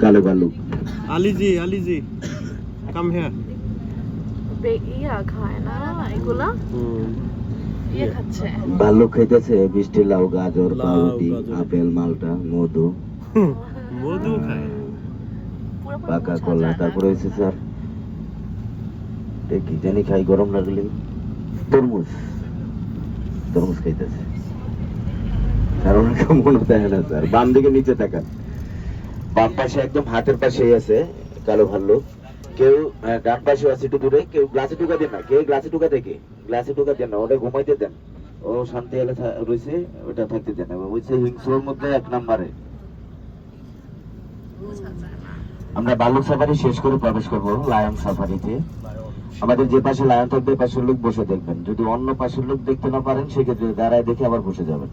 কালো ভাল্লুক। আলিজি come here. ইয়া খায় না এগুলা, ইয়ে খাচ্ছে। ভাল্লুক খাইতেছে মিষ্টি লাউ, গাজর, পাউরুটি, আপেল, মালটা, মধু, মধু খায়, পাকা কলা। তারপরে হয়েছে স্যার কি জানি খাই গরম লাগলে, তরমুজ খাইতেছে। আর অনেক মনে থাকে না স্যার। বাম দিকে নিচে তাকান, বাম পাশে একদম হাতের পাশেই আছে কালো ভাল্লুক। কেউ ডান পাশে আছে একটু দূরে। কেউ গ্লাসে ঢুকা দেন না, কে গ্লাসে ঢুকা দেখে, গ্লাসে ঢুকা দেন না, ওটা ঘুমাইতে দেন। ও শান্তি হলে রয়েছে, ওটা থাকতে দেন। ওইছে হিংস্রর মধ্যে 1 নম্বরে। আমরা ভাল্লুক সাফারি শেষ করে প্রবেশ করবো লায়ন সাফারিতে। আমাদের যে পাশে লায়ন থাকবে পাশের লোক বসে দেখবেন। যদি অন্য পাশের লোক দেখতে না পারেন সেক্ষেত্রে দাঁড়ায় দেখে আবার বসে যাবেন।